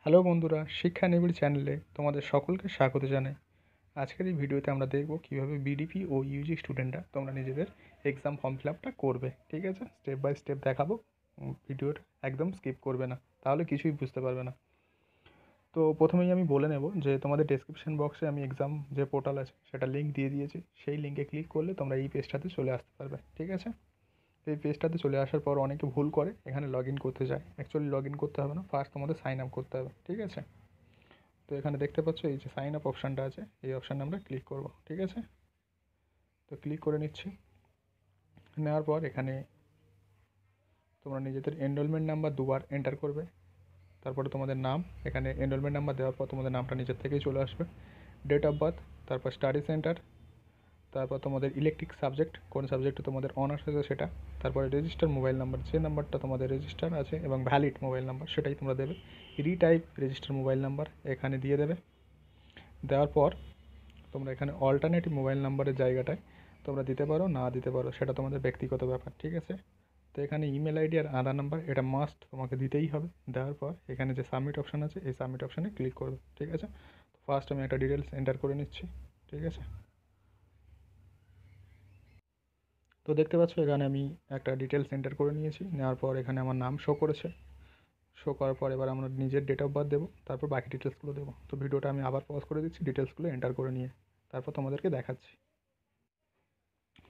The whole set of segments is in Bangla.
হ্যালো বন্ধুরা, শিক্ষা নিবিড় চ্যানেলে তোমাদের সকলকে স্বাগত জানাই। আজকের এই ভিডিওতে আমরা দেখব কীভাবে বিডিপি ও ইউজি স্টুডেন্টরা তোমরা নিজেদের এক্সাম ফর্ম ফিল আপটা করবে। ঠিক আছে, স্টেপ বাই স্টেপ দেখাবো, ভিডিওটা একদম স্কিপ করবে না, তাহলে কিছুই বুঝতে পারবে না। তো প্রথমেই আমি বলে নেব যে তোমাদের ডেসক্রিপশন বক্সে আমি এক্সাম যে পোর্টাল আছে সেটা লিঙ্ক দিয়ে দিয়েছি। সেই লিঙ্কে ক্লিক করলে তোমরা এই পেজটাতে চলে আসতে পারবে। ঠিক আছে, এই পেজটাতে চলে আসার পর অনেকে ভুল করে এখানে লগ ইন করতে যায়। অ্যাকচুয়ালি লগ ইন করতে হবে না, ফার্স্ট তোমাদের সাইন আপ করতে হবে। ঠিক আছে, তো এখানে দেখতে পাচ্ছ এই যে সাইন আপ অপশানটা আছে, এই অপশানে আমরা ক্লিক করব। ঠিক আছে, তো ক্লিক করে নিচ্ছি। নেওয়ার পর এখানে তোমরা নিজেদের এনরোলমেন্ট নাম্বার দুবার এন্টার করবে, তারপরে তোমাদের নাম, এখানে এনরোলমেন্ট নাম্বার দেওয়ার পর তোমাদের নামটা নিজের থেকেই চলে আসবে, ডেট অফ বার্থ, তারপর স্টাডি সেন্টার, তারপর তোমাদের ইলেকট্রিক সাবজেক্ট, কোন সাবজেক্টে তোমাদের অনার্স আছে সেটা, তারপরে রেজিস্টার মোবাইল নাম্বার, যে নাম্বারটা তোমাদের রেজিস্টার আছে এবং ভ্যালিড মোবাইল নাম্বার সেটাই তোমরা দেবে। রিটাইপ রেজিস্টার মোবাইল নাম্বার এখানে দিয়ে দেবে। দেওয়ার পর তোমরা এখানে অল্টারনেটিভ মোবাইল নাম্বারের জায়গাটায় তোমরা দিতে পারো, না দিতে পারো, সেটা তোমাদের ব্যক্তিগত ব্যাপার। ঠিক আছে, তো এখানে ইমেল আইডি আর আধার নাম্বার এটা মাস্ট তোমাকে দিতেই হবে। দেওয়ার পর এখানে যে সাবমিট অপশান আছে এই সাবমিট অপশানে ক্লিক করবে। ঠিক আছে, তো ফার্স্ট আমি একটা ডিটেলস এন্টার করে নিচ্ছি। ঠিক আছে, তো দেখতে পাচ্ছ এখানে আমি একটা ডিটেলস এন্টার করে নিয়েছি। নেওয়ার পর এখানে আমার নাম শো করেছে। শো করার পর এবার আমরা নিজের ডেট অফ বার্থ দেবো, তারপর বাকি ডিটেলসগুলো দেবো। তো ভিডিওটা আমি আবার পজ করে দিচ্ছি, ডিটেলসগুলো এন্টার করে নিয়ে তারপর তোমাদেরকে দেখাচ্ছি।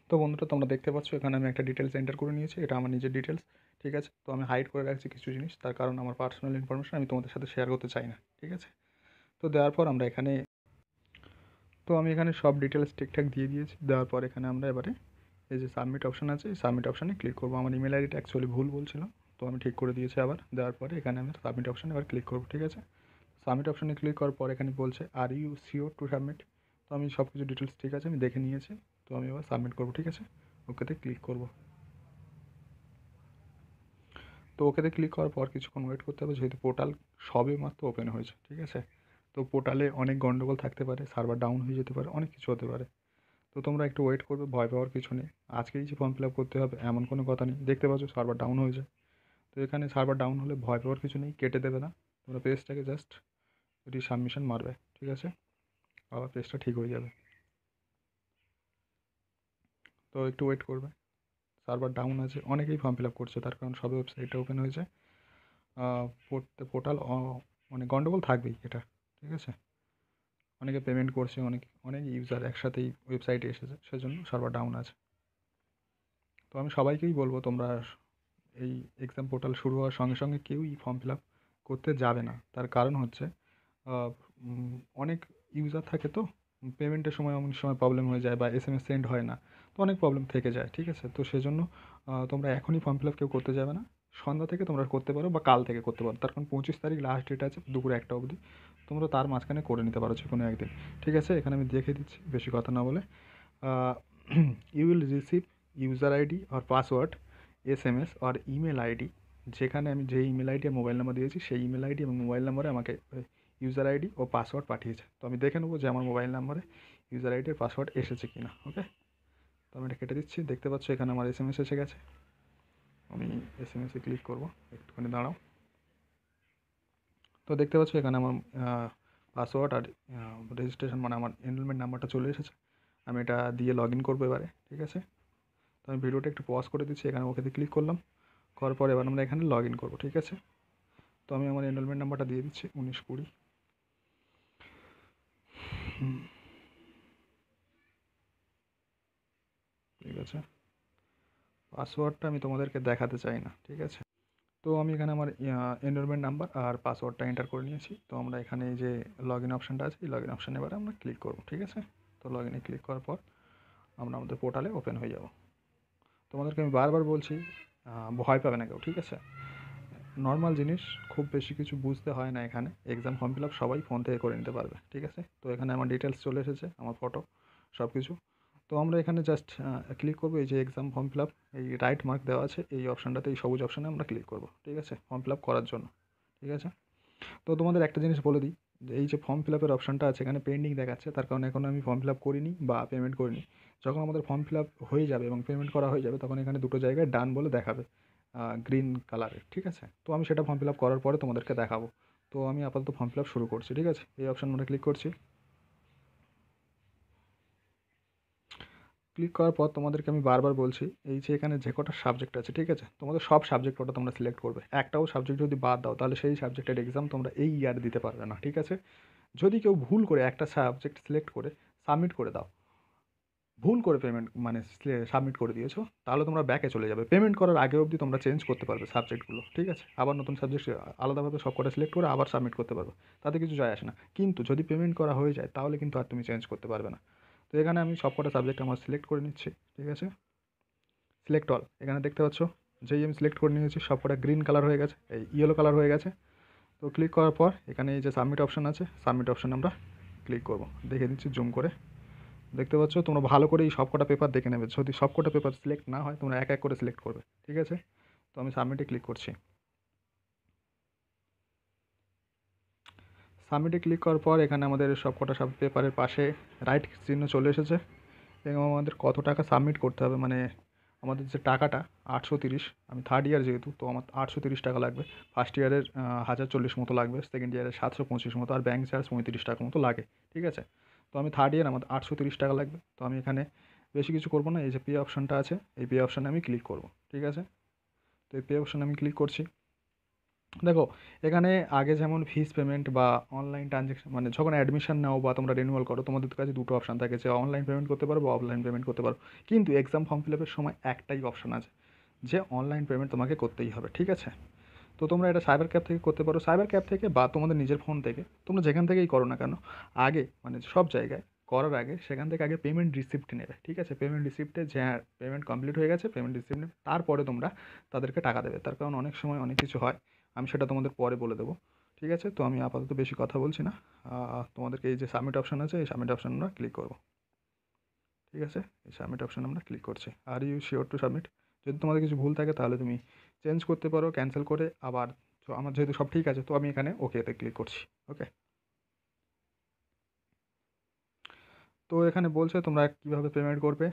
তো বন্ধুরা তোমরা দেখতে পাচ্ছ এখানে আমি একটা ডিটেলস এন্টার করে নিয়েছি, এটা আমার নিজের ডিটেলস। ঠিক আছে, তো আমি হাইড করে রাখছি কিছু জিনিস, তার কারণ আমার পার্সোনাল ইনফরমেশন আমি তোমাদের সাথে শেয়ার করতে চাই না। ঠিক আছে, তো দেওয়ার পর আমরা এখানে আমি এখানে সব ডিটেলস ঠিকঠাক দিয়ে দিয়েছি। দেওয়ার পর এখানে আমরা এবারে এই যে সাবমিট অপশান আছে এই সাবমিট অপশানে ক্লিক করবো। আমার ইমেল আইডিটা অ্যাকচুয়ালি ভুল বলছিল, তো আমি ঠিক করে দিয়েছি আবার। দেওয়ার পরে এখানে আমি সাবমিট অপশানে এবার ক্লিক করবো। ঠিক আছে, সাবমিট অপশানে ক্লিক করার পর এখানে বলছে আর ইউ শিওর টু সাবমিট। তো আমি সব কিছু ডিটেলস ঠিক আছে, আমি দেখে নিয়েছি। তো আমি এবার সাবমিট করবো। ঠিক আছে, ওকেতে ক্লিক করবো। তো ওকেতে ক্লিক করার পর কিছুক্ষণ ওয়েট করতে হবে, যেহেতু পোর্টাল সবে মাত্র ওপেন হয়েছে। ঠিক আছে, তো পোর্টালে অনেক গন্ডগোল থাকতে পারে, সার্ভার ডাউন হয়ে যেতে পারে, অনেক কিছু হতে পারে। তো তোমরা একটু ওয়েট করবে, ভয় পাওয়ার কিছু নেই। আজকেই যে ফর্ম ফিল আপ করতে হবে এমন কোনো কথা নেই। দেখতে পাচ্ছ সার্ভার ডাউন হয়ে যায়, তো এখানে সার্ভার ডাউন হলে ভয় পাওয়ার কিছু নেই, কেটে দেবে না। তোমরা পেজটাকে জাস্ট রিসাবমিশন মারবে। ঠিক আছে, আবার পেজটা ঠিক হয়ে যাবে। তো একটু ওয়েট করবে, সার্ভার ডাউন আছে, অনেকেই ফর্ম ফিল আপ করছে, তার কারণ সবে ওয়েবসাইটটা ওপেন হয়েছে। পোর্টাল মানে গন্ডগোল থাকবেই এটা। ঠিক আছে, অনেকে পেমেন্ট করছে, অনেক ইউজার একসাথেই ওয়েবসাইটে এসেছে, সেজন্য সার্ভার ডাউন আছে। তো আমি সবাইকেই বলবো তোমরা এই এক্সাম পোর্টাল শুরু হওয়ার সঙ্গে সঙ্গে কেউই ফর্ম ফিল আপ করতে যাবে না। তার কারণ হচ্ছে অনেক ইউজার থাকে, তো পেমেন্টের সময় অনেক সময় প্রবলেম হয়ে যায় বা SMS সেন্ড হয় না, তো অনেক প্রবলেম থেকে যায়। ঠিক আছে, তো সেজন্য তোমরা এখনই ফর্ম ফিল আপ কেউ করতে যাবে না। সন্ধ্যা থেকে তোমরা করতে পারো বা কাল থেকে করতে পারো, তার কারণ 25 তারিখ লাস্ট ডেট আছে, দুপুর 1টা অবধি। তোমরা তার মাঝখানে করে নিতে পারো যে কোনো একদিন। ঠিক আছে, এখানে আমি দেখে দিচ্ছি বেশি কথা না বলে। You will receive user ID আর পাসওয়ার্ড, SMS আর ইমেল আইডি। যেখানে আমি যে ইমেল আইডি আর মোবাইল নাম্বার দিয়েছি সেই ইমেল আইডি এবং মোবাইল নাম্বারে আমাকে ইউজার আইডি ও পাসওয়ার্ড পাঠিয়েছে। তো আমি দেখে নেবো যে আমার মোবাইল নাম্বারে ইউজার আইডি আর পাসওয়ার্ড এসেছে কি না। ওকে, তো আমি এটা কেটে দিচ্ছি। দেখতে পাচ্ছ এখানে আমার SMS এসে গেছে। আমি SMS-এ ক্লিক করবো, একটুখানি দাঁড়াও। তো দেখতে পাচ্ছ এখানে আমার পাসওয়ার্ড আর রেজিস্ট্রেশন মানে আমার এনরোলমেন্ট নাম্বারটা চলে এসেছে। আমি এটা দিয়ে লগ ইন করবো এবারে। ঠিক আছে, তো আমি ভিডিওটা একটু পজ করে দিচ্ছি, এখানে ওকেতে ক্লিক করলাম। করার পর এবার আমরা এখানে লগ ইন করবো। ঠিক আছে, তো আমি আমার এনরোলমেন্ট নাম্বারটা দিয়ে দিচ্ছি 1920। ঠিক আছে, পাসওয়ার্ডটা আমি তোমাদেরকে দেখাতে চাই না। ঠিক আছে, তো আমি এখানে আমার এনরোলমেন্ট নাম্বার আর পাসওয়ার্ডটা এন্টার করে নিয়েছি। তো আমরা এখানে এই যে লগ ইন অপশানটা আছে, এই লগ ইন অপশানে এবার আমরা ক্লিক করবো। ঠিক আছে, তো লগ ইনে ক্লিক করার পর আমরা আমাদের পোর্টালে ওপেন হয়ে যাব। তোমাদেরকে আমি বারবার বলছি, ভয় পাবে না কেউ। ঠিক আছে, নর্মাল জিনিস, খুব বেশি কিছু বুঝতে হয় না। এখানে এক্সাম ফর্ম ফিল আপ সবাই ফোন থেকে করে নিতে পারবে। ঠিক আছে, তো এখানে আমার ডিটেলস চলে এসেছে, আমার ফটো, সব কিছু। তো আমরা এখানে জাস্ট ক্লিক করবো, এই যে এক্সাম ফর্ম ফিল আপ, এই রাইট মার্ক দেওয়া আছে এই অপশানটাতে, এই সবুজ অপশানে আমরা ক্লিক করবো। ঠিক আছে, ফর্ম ফিল আপ করার জন্য। ঠিক আছে, তো তোমাদের একটা জিনিস বলে দিই, যে এই যে ফর্ম ফিল আপের অপশানটা আছে এখানে পেন্ডিং দেখাচ্ছে, তার কারণ এখন আমি ফর্ম ফিল আপ করিনি বা পেমেন্ট করিনি। যখন আমাদের ফর্ম ফিল আপ হয়ে যাবে এবং পেমেন্ট করা হয়ে যাবে, তখন এখানে দুটো জায়গায় ডান বলে দেখাবে গ্রিন কালারের। ঠিক আছে, তো আমি সেটা ফর্ম ফিল আপ করার পরে তোমাদেরকে দেখাবো। তো আমি আপাতত ফর্ম ফিল আপ শুরু করছি, ঠিক আছে। এই অপশান আমরা ক্লিক করছি। ক্লিক করার পর তোমাদেরকে আমি বারবার বলছি, এই যে এখানে যে কটা সাবজেক্ট আছে, ঠিক আছে, তোমাদের সব সাবজেক্ট ওটা তোমরা সিলেক্ট করবে। একটাও সাবজেক্ট যদি বাদ দাও তাহলে সেই সাবজেক্টের এক্সাম তোমরা এই ইয়ারে দিতে পারবে না, ঠিক আছে। যদি কেউ ভুল করে একটা সাবজেক্ট সিলেক্ট করে সাবমিট করে দাও, ভুল করে পেমেন্ট মানে সাবমিট করে দিয়েছো, তাহলে তোমরা ব্যাকে চলে যাবে। পেমেন্ট করার আগে অবধি তোমরা চেঞ্জ করতে পারবে সাবজেক্টগুলো, ঠিক আছে। আবার নতুন সাবজেক্ট আলাদাভাবে সব কটা সিলেক্ট করে আবার সাবমিট করতে পারবে, তাতে কিছু যায় আসে না। কিন্তু যদি পেমেন্ট করা হয়ে যায় তাহলে কিন্তু আর তুমি চেঞ্জ করতে পারবে না। তো এখানে আমি সব কটা সাবজেক্ট আমার সিলেক্ট করে নিচ্ছি, ঠিক আছে। সিলেক্ট অল, এখানে দেখতে পাচ্ছ যেই আমি সিলেক্ট করে নিয়েছি সব কটা গ্রিন কালার হয়ে গেছে, এই ইয়েলো কালার হয়ে গেছে। তো ক্লিক করার পর এখানে এই যে সাবমিট অপশান আছে, সাবমিট অপশানে আমরা ক্লিক করব। দেখে দিচ্ছি জুম করে, দেখতে পাচ্ছ। তোমরা ভালো করে এই সব কটা পেপার দেখে নেবে, যদি সব কটা পেপার সিলেক্ট না হয় তোমরা এক এক করে সিলেক্ট করবে, ঠিক আছে। তো আমি সাবমিটে ক্লিক করছি। সাবমিটে ক্লিক করার পর এখানে আমাদের সব কটা সব পেপারের পাশে রাইট চিহ্ন চলে এসেছে এবং আমাদের কত টাকা সাবমিট করতে হবে, মানে আমাদের যে টাকাটা 830, আমি থার্ড ইয়ার যেহেতু, তো আমার 830 টাকা লাগবে। ফার্স্ট ইয়ারের 1040 মতো লাগবে, সেকেন্ড ইয়ারের 725 মতো, আর ব্যাঙ্ক চার্জ 35 টাকা মতো লাগে, ঠিক আছে। তো আমি থার্ড ইয়ার, আমার 830 টাকা লাগবে। তো আমি এখানে বেশি কিছু করবো না, এই যে পে অপশানটা আছে এই পে অপশানে আমি ক্লিক করব, ঠিক আছে। তো এই পে অপশানে আমি ক্লিক করছি। দেখো এখানে আগে যেমন ফিস পেমেন্ট বা অনলাইন ট্রানজ্যাকশন, মানে যখন অ্যাডমিশন নাও বা তোমরা রিনিউয়াল করো তোমাদের কাছে দুটো অপশান থাকে, যে অনলাইন পেমেন্ট করতে পারো বা অফলাইন পেমেন্ট করতে পারো। কিন্তু এক্সাম ফর্ম ফিল আপের সময় একটাই অপশান আছে, যে অনলাইন পেমেন্ট তোমাকে করতেই হবে, ঠিক আছে। তো তোমরা এটা সাইবার ক্যাফ থেকে করতে পারো, সাইবার ক্যাফ থেকে বা তোমাদের নিজের ফোন থেকে, তোমরা যেখান থেকেই করো না কেন, আগে মানে সব জায়গায় করার আগে সেখান থেকে আগে পেমেন্ট রিসিপ্ট নেবে, ঠিক আছে। পেমেন্ট রিসিপ্টে যে পেমেন্ট কমপ্লিট হয়ে গেছে পেমেন্ট রিসিপ্ট নেবে, তারপরে তোমরা তাদেরকে টাকা দেবে। তার কারণ অনেক সময় অনেক কিছু হয়, আমি সেটা তোমাদের পরে বলে দেবো, ঠিক আছে। তো আমি আপাতত বেশি কথা বলছি না, তোমাদেরকে এই যে সাবমিট অপশান আছে এই সাবমিট অপশান আমরা ক্লিক করবো, ঠিক আছে। এই সাবমিট অপশান আমরা ক্লিক করছি। Are you sure to submit, যদি তোমাদের কিছু ভুল থাকে তাহলে তুমি চেঞ্জ করতে পারো ক্যান্সেল করে আবার। তো আমার যেহেতু সব ঠিক আছে তো আমি এখানে ওকেতে ক্লিক করছি, ওকে। তো এখানে বলছে তোমরা কীভাবে পেমেন্ট করবে,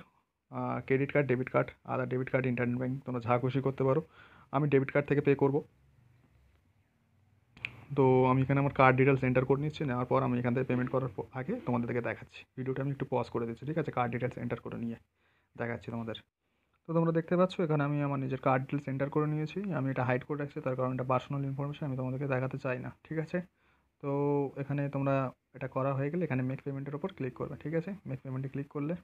ক্রেডিট কার্ড, ডেবিট কার্ড, আদার ডেবিট কার্ড, ইন্টারনেট ব্যাঙ্ক, তোমরা যা খুশি করতে পারো। আমি ডেবিট কার্ড থেকে পে করব। তো আমি এখানে আমার কার্ড ডিটেলস এন্টার করে নিচ্ছি, নেওয়ার পর আমি এখান থেকে পেমেন্ট করার আগে তোমাদেরকে দেখাচ্ছি। ভিডিওটা আমি একটু পজ করে দিচ্ছি, ঠিক আছে। কার্ড ডিটেলস এন্টার করে নিয়ে দেখাচ্ছি তোমাদের। তো তোমরা দেখতে পাচ্ছ এখানে আমি আমার নিজের কার্ড ডিটেলস এন্টার করে নিয়েছি। আমি এটা হাইড করে রাখছি, তার কারণ এটা পার্সোনাল ইনফরমেশন, আমি তোমাদেরকে দেখাতে চাই না, ঠিক আছে। তো এখানে তোমরা এটা করা হয়ে গেলে এখানে মেক পেমেন্টের ওপর ক্লিক করবে, ঠিক আছে। মেক পেমেন্টে ক্লিক করলে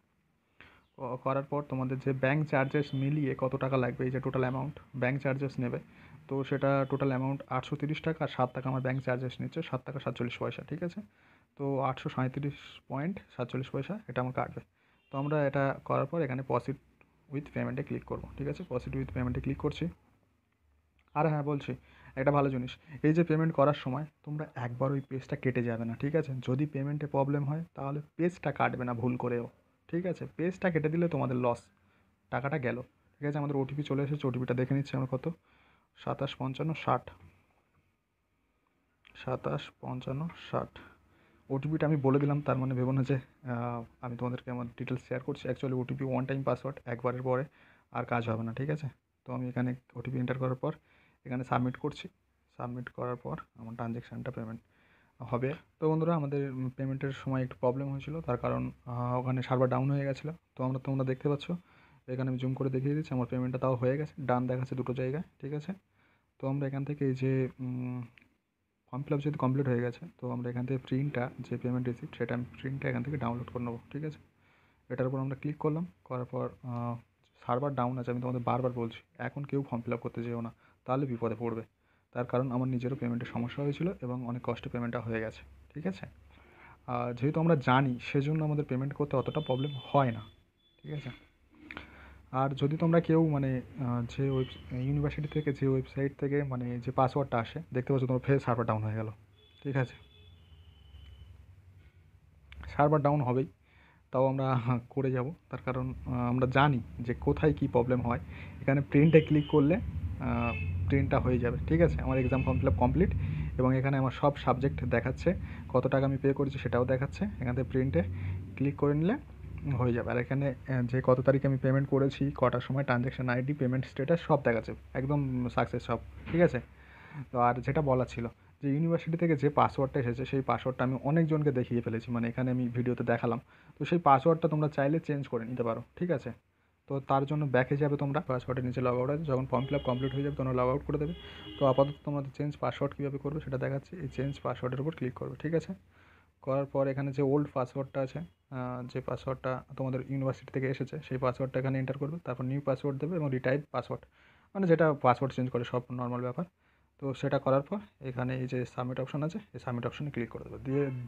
করার পর তোমাদের যে ব্যাঙ্ক চার্জেস মিলিয়ে কত টাকা লাগবে, এই যে টোটাল অ্যামাউন্ট ব্যাঙ্ক চার্জেস নেবে, তো সেটা টোটাল অ্যামাউন্ট 830 টাকা, আর 7 টাকা আমার ব্যাঙ্ক চার্জেস নিচ্ছে, 7 টাকা 47 পয়সা, ঠিক আছে। তো 837.47 এটা আমার কাটবে। তো আমরা এটা করার পর এখানে প্রসিড উইথ পেমেন্টে ক্লিক করব, ঠিক আছে। প্রসিড উইথ পেমেন্টে ক্লিক করছি। আর হ্যাঁ বলছি একটা ভালো জিনিস, এই যে পেমেন্ট করার সময় তোমরা একবার ওই পেজটা কেটে যাবে না, ঠিক আছে। যদি পেমেন্টে প্রবলেম হয় তাহলে পেজটা কাটবে না ভুল করেও, ঠিক আছে। পেজটা কেটে দিলে তোমাদের লস, টাকাটা গেল, ঠিক আছে। আমাদের ওটিপি চলে এসেছে, ওটিপিটা দেখে নিচ্ছি আমরা কত, 275560, 275560। ওটিপিটা আমি বলে দিলাম, তার মানে ভেবো না যে আমি তোমাদেরকে আমার ডিটেলস শেয়ার করছি। Actually OTP one time password, একবারের পরে আর কাজ হবে না, ঠিক আছে। তো আমি এখানে ওটিপি এন্টার করার পর এখানে সাবমিট করছি। সাবমিট করার পর আমার ট্রানজ্যাকশানটা পেমেন্ট হবে। তো বন্ধুরা আমাদের পেমেন্টের সময় একটু প্রবলেম হয়েছিল, তার কারণ ওখানে সার্ভার ডাউন হয়ে গেছিলো। তো তোমরা দেখতে পাচ্ছ এখানে আমি জুম করে দেখিয়ে দিচ্ছি, আমার পেমেন্টটা তাও হয়ে গেছে, ডান দেখাচ্ছে দুটো জায়গায়, ঠিক আছে। তো আমরা এখান থেকে এই যে ফর্ম ফিল আপ যেহেতু কমপ্লিট হয়ে গেছে, তো আমরা এখান থেকে প্রিন্টটা যে পেমেন্ট রিসিপ্ট সেটা আমি প্রিন্টটা এখান থেকে ডাউনলোড করে নেবো, ঠিক আছে। এটার উপর আমরা ক্লিক করলাম, করার পর সার্ভার ডাউন আছে, আমি তোমাদের বারবার বলছি এখন কেউ ফর্ম ফিল আপ করতে যেও না, তাহলে বিপদে পড়বে। তার কারণ আমার নিজেরও পেমেন্টের সমস্যা হয়েছিল এবং অনেক কষ্টে পেমেন্টটা হয়ে গেছে, ঠিক আছে। যেহেতু আমরা জানি সেজন্য আমাদের পেমেন্ট করতে অতটা প্রবলেম হয় না, ঠিক আছে। আর যদি তোমরা কেউ মানে যে ইউনিভার্সিটি থেকে যে ওয়েবসাইট থেকে মানে যে পাসওয়ার্ডটা আসে, দেখতে পাচ্ছ তোমার ফের সার্ভার ডাউন হয়ে গেল, ঠিক আছে। সার্ভার ডাউন হবেই, তাও আমরা করে যাব, তার কারণ আমরা জানি যে কোথায় কী প্রবলেম হয়। এখানে প্রিন্টে ক্লিক করলে প্রিন্টটা হয়ে যাবে, ঠিক আছে। আমার exam form fill up complete এবং এখানে আমার সব সাবজেক্ট দেখাচ্ছে, কত টাকা আমি পে করেছি সেটাও দেখাচ্ছে। এখান থেকে প্রিন্টে ক্লিক করে নিলে হয়ে যাবে। আর এখানে যে কত তারিখে আমি পেমেন্ট করেছি, কটার সময়, ট্রানজ্যাকশান আইডি, পেমেন্ট স্ট্যাটাস সব দেখাচ্ছে, একদম সাকসেস সব, ঠিক আছে। তো আর যেটা বলা ছিল যে ইউনিভার্সিটি থেকে যে পাসওয়ার্ডটা এসেছে সেই পাসওয়ার্ডটা আমি অনেকজনকে দেখিয়ে ফেলেছি, মানে এখানে আমি ভিডিওতে দেখালাম। তো সেই পাসওয়ার্ডটা তোমরা চাইলে চেঞ্জ করে নিতে পারো, ঠিক আছে। তো তার জন্য ব্যাকে যাবে তোমরা, পাসওয়ার্ডের নিচে লগ আউট আছে, যখন ফর্ম ফিল আপ কমপ্লিট হয়ে যাবে তোমরা লগ আউট করে দেবে। তো আপাতত তোমাদের চেঞ্জ পাসওয়ার্ড কীভাবে করবে সেটা দেখাচ্ছি। এই চেঞ্জ পাসওয়ার্ডের উপর ক্লিক করবে, ঠিক আছে। করার পর এখানে যে ওল্ড পাসওয়ার্ডটা আছে, যে পাসওয়ার্ডটা তোমাদের ইউনিভার্সিটি থেকে এসেছে সেই পাসওয়ার্ডটা এখানে এন্টার করবে। তারপর নিউ পাসওয়ার্ড দেবে এবং রিটাইপ পাসওয়ার্ড, মানে যেটা পাসওয়ার্ড চেঞ্জ করে সব নর্মাল ব্যাপার। তো সেটা করার পর এখানে এই যে সাবমিট অপশন আছে, এই সাবমিট অপশনে ক্লিক করে দেবে।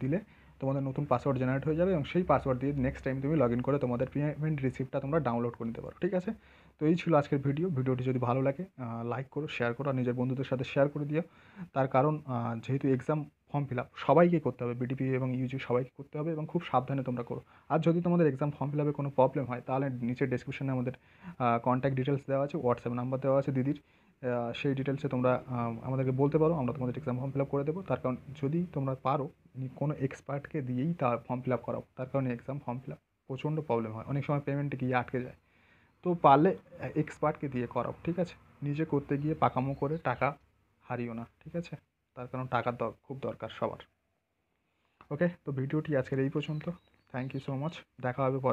দিলে তোমাদের নতুন পাসওয়ার্ড জেনারেট হয়ে যাবে এবং সেই পাসওয়ার্ড দিয়ে নেক্সট টাইম তুমি লগ ইন করে তোমাদের পেমেন্ট রিসিপ্টটা তোমরা ডাউনলোড করে নিতে পারো, ঠিক আছে। তো এই ছিল আজকের ভিডিওটি যদি ভালো লাগে লাইক করো, শেয়ার করো, আর নিজের বন্ধুদের সাথে শেয়ার করে দিও। তার কারণ যেহেতু এক্সাম ফর্ম ফিল আপ সবাইকে করতে হবে, বিডিপি এবং ইউজি সবাইকে করতে হবে এবং খুব সাবধানে তোমরা করো। আর যদি তোমাদের এক্সাম ফর্ম ফিল আপে কোনো প্রবলেম হয় তাহলে নিচে ডেসক্রিপশনে আমাদের কন্ট্যাক্ট ডিটেলস দেওয়া আছে, হোয়াটসঅ্যাপ নাম্বার দেওয়া আছে দিদির। সেই ডিটেলসে তোমরা আমাদেরকে বলতে পারো, আমরা তোমাদের এক্সাম ফর্ম ফিল আপ করে দেবো। তার কারণ যদি তোমরা পারো কোনো এক্সপার্টকে দিয়েই তার ফর্ম ফিল আপ করাও, তার কারণে এক্সাম ফর্ম ফিল আপ প্রচণ্ড প্রবলেম হয়, অনেক সময় পেমেন্টে গিয়ে আটকে যায়। তো পারলে এক্সপার্টকে দিয়ে করাও, ঠিক আছে। নিজে করতে গিয়ে পাকামো করে টাকা হারিও না, ঠিক আছে। তার কারণ টাকার খুব দরকার সবার। ওকে, তো ভিডিওটি আজকের এই পর্যন্ত। থ্যাংক ইউ সো মাচ, দেখা হবে পরে।